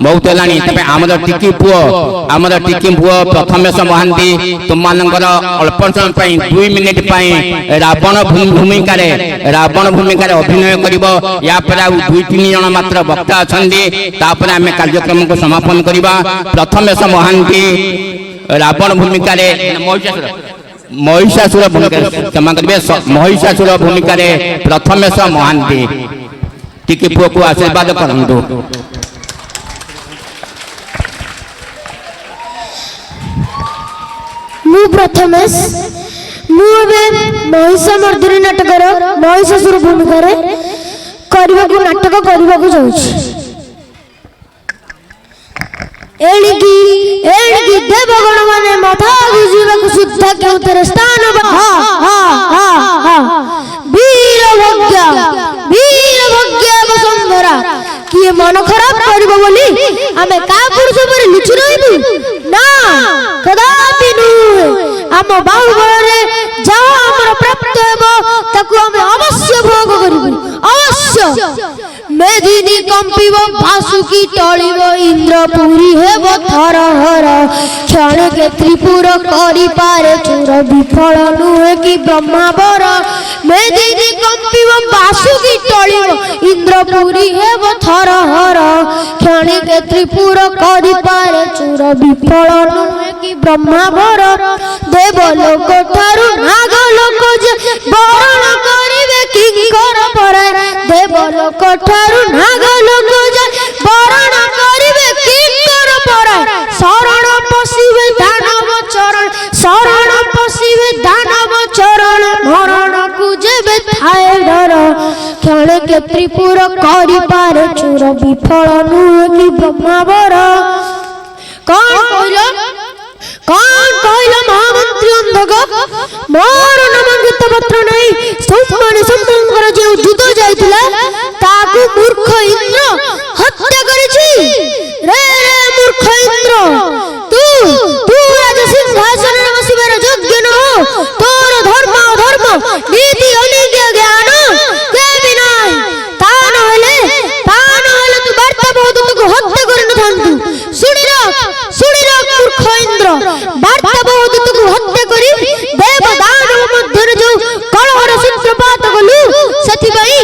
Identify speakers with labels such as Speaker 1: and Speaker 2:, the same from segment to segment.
Speaker 1: बहुत है तबे आमर टिकी पुओ प्रथमेश महांती तुम मानकर अल्प समय 2 मिनिट रावण भूमिका अभिनय करिवो या पर 2-3 जन मात्र वक्ता अछंदी तापर आमे कार्यक्रम को समापन करिबा। प्रथमेश महांती रावण भूमिका रे महिषासुर भूमिका क्षमा करिवे महिषासुर भूमिका रे प्रथमेश महांती टिकी पुओ को आशीर्वाद करंतु।
Speaker 2: मु प्रथमेश मुबे महिषामर्दिनी नाटकर महिषासुर भूमिका रे नाटक करने जाऊँगी। एणिकी देवगण माने मथा बुझीबा सुद्धा केउतरे स्थान वीर भग्या वसुंधरा किए मन खराब करबो बोली आमे का पुरुष पर लुचि रहबू ना कदापि नुहे। आम बाहुबल रे जहा हमर प्राप्त हेबो ताकू आमे अवश्य भोग करबू अवश्य। मेदिनी कंपिब भासुकी टळिब इंद्रपुरी हेब थर हर क्षण के त्रिपुर करि पारे चोर विफल नुहे कि ब्रह्मावर। मेदिनी कंपिब भासुकी टळिब इंद्रपुरी हेब थर हर क्षण के त्रिपुर करि पारे चोर विफल नुहे कि ब्रह्मावर। देवलोक ठारू नागलोक जे बरण करिवे किंकर पराय देवलोक ठारू नागलोक जे बरण करिवे किंकर पराय। शरण पशिवे दानव चरण शरण पशिवे दानव चरण मरण को जेबे थाए डर क्षण के त्रिपुर करि पारे चोर विफल नुहे कि ब्रह्मावर। कौन कहला महामंत्री अंधक मोर नामांकित पत्र नहीं सुमन संतंकर जे दूत जाइतिला ताकू मूर्ख इंद्र हत्या करिछि। रे मूर्ख इंद्र तू राज सिंहासन रे बसिबार योग्य न हो। तोर धर्म अधर्म नीति अनिज्ञा ज्ञान केबी नाही ता न हेले तू वार्ता बहुत तू हत्या करन थांतु। सुनि रख मूर्ख इंद्र वार्ता बहुत तू हत्या करी देव दानव मध्य जो कलहर सूत्रपात गलु सथिबाई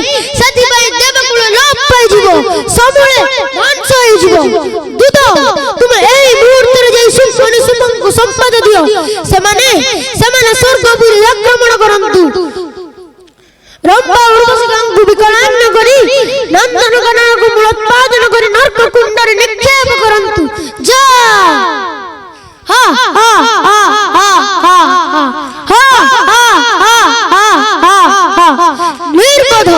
Speaker 2: देवकुल लोप पाई जीवो समूले ध्वंस होई जीवो। दूत तुम एई मुहूर्त रे जई सुमन को संपद दियो सेमाने स्वर्गपुरी आक्रमण करंतु। रंपा उर्वशी विकलांग करी नंदन कानन को मूलोत्पादन करी नरक कुंड रे निक्षेप करंतु। जा हा हा हा हा हा निर्बोध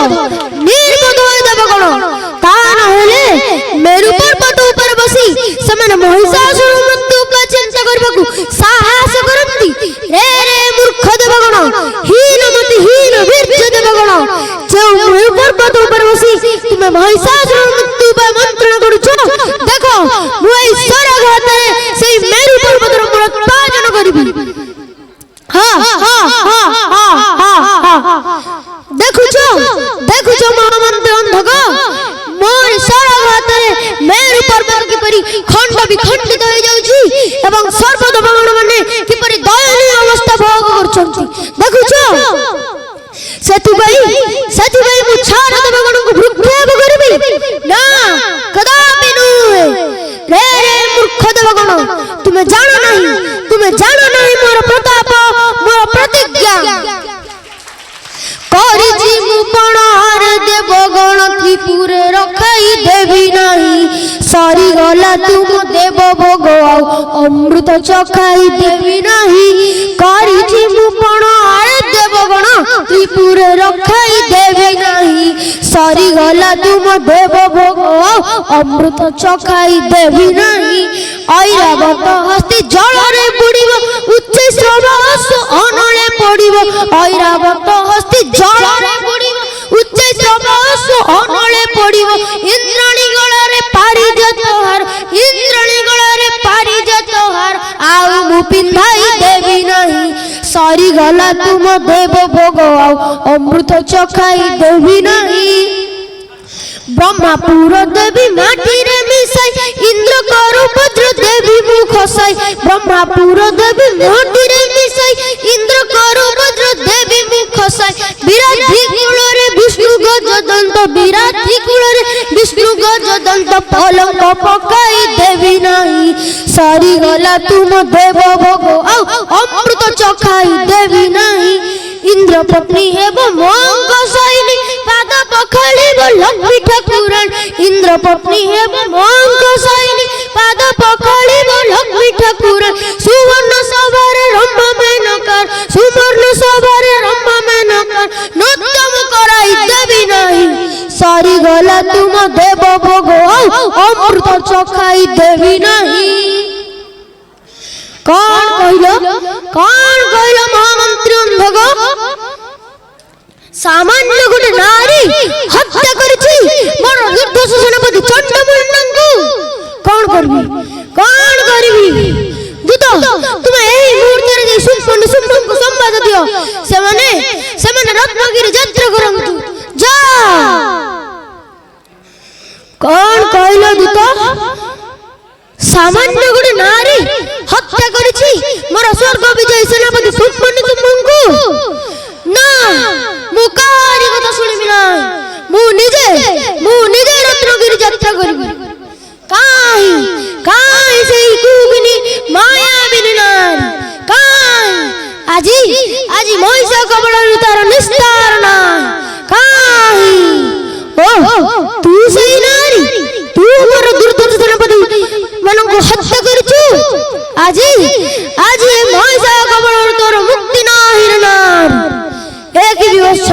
Speaker 2: देवगण ता न हेले मेरु पर्वत ऊपर बसी समान महिषासुर मृत्यु का चिंता करबाकू साहस करंती। रे मूर्ख देवगण हीनमति हीन वीर्य देवगण जो मेरु पर्वत ऊपर बसी तुमे महिषासुर मृत्यु का मंत्रण करूछो। देखो मु एई स्वरघाते सेई मेरु पर्वत रो मूलोत्पादन करबी। देखुछो महामंत्री अंधक मोर स्वरघात रे मेरु पर्वत किपरि खंड विखंडित हो जाउछि एवं सर्वदेवगण माने किपरि दयनीय अवस्था भोग करछन्ति। देखुछो सेथिबाई मु छाड़ देवगण को भृक्षेप करबी ना कदापि नुहे। रे मूर्ख देवगण तुमे जानो नहीं मोर प्रताप मोर प्रतिज्ञा करिछि मु पणहार देवगण त्रिपुरे रखाई देवी नहीं। सरी गला तुम देव भोग अमृत चखाई देवी नहीं। करिछि मु पणहार देवगण त्रिपुरे रखाई देवी नहीं। सरी गला तुम देव भोग अमृत चखाई देवी नहीं। ऐरावत हस्ती जल रे बुड़ीब उच्च श्रवस अनले पड़ीब। ऐरावत हस्ती जल रे बुड़ीब उच्च श्रवस अनले पड़ीब। इंद्राणी गला रे पारिजात हार इंद्राणी गला रे पारिजात हार आउ मु पिंधाई देवी नहीं। सरी गला तुम देव भोग अमृत चखाई देवी नहीं। ब्रह्मापुर देवी माटी रे मिसाई খসাই ব্রহ্মাপুর দেবী মাটিরে মিশাই ইন্দ্র কর বজ্র দেবী মুখ খসাই বিরাধি কুলরে বিষ্ণু গজদন্ত বিরাধি কুলরে বিষ্ণু গজদন্ত পলঙ্ক পকাই দেবী নাই সারি গলা তুম দেব ভোগ আও অমৃত চখাই দেবী নাই ইন্দ্র পত্নী হেব মঙ্গ সাইনি পাদ পখালিব লক্ষ্মী ঠাকুরান ইন্দ্র পত্নী হেব মঙ্গ সাইনি পাদ পখালিব লক্ষ্মী ঠাকুরান সুবর্ণ সভারে রম্ভা মেনকার সুবর্ণ সভারে রম্ভা মেনকার নৃত্যম করাই দেবী নাই সারি গলা তুম দেব ভোগ অমৃত চখাই দেবী নাই কোন কইল মহামন্ত্রী অন্ধগ সামান্য গোটে নারী হত্যা করেছি বড় দুর্ধর্ষ সেনাপতি চণ্ডমুণ্ডଙ୍କୁ কোন করবি দূত তুমি এই মুহূর্তে যে সুম্পন্নଙ୍କୁ সম্বাদ দিও ସେମାନେ রত্নগিরি যাত্রা করন্তু যা কোন কইল দূত সামান্য গোটে নারী হত্যা করেছি মোর স্বর্গ বিজয়ী সেনাপতি সুম্পন্নଙ୍କୁ না মু কারি কথা শুনিবি না মু নিজে রত্নগিরি যাত্রা করিবি কাই সেই কুগিনী মায়াবিনী নারী কাই আজি মহিষা কবଳରୁ তার নিস্তার না কাই ও তু সেই নারী তু মোর দুর্ধর্ষ সেনাপতি ମାନଙ୍କୁ হত্যা କରିଛୁ ଆଜି ଏ ମହିଷା କବଳରୁ ତୋର ମୁକ୍ତି ନାହିଁ ରେ ନାରୀ ଏକ ବିବଶ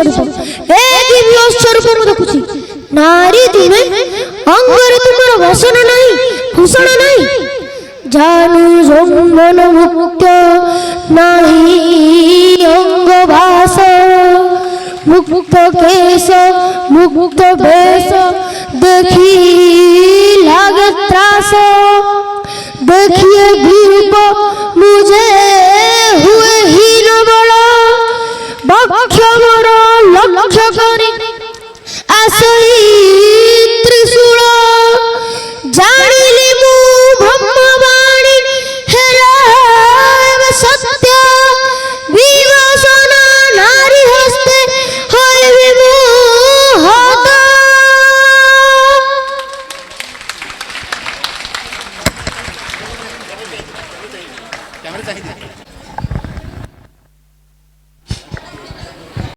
Speaker 2: ରୂପ ମୁଁ ଦେଖୁଛି ନାରୀ ତୁମେ ଅଙ୍ଗରେ ତୁମର ବସନ ନାହିଁ ଭୂଷଣ ନାହିଁ ଜାନୁ ଯୌବନ ମୁକ୍ତ ନାହିଁ ଅଙ୍ଗ ଭାଷ মুক্ত কেশ মুক্ত বেশ দেখি লাগে ত্রাস দেখিয়ে বিরূপ মুঝে হুয়ে হীন বল বক্ষ মোর লক্ষ্য করি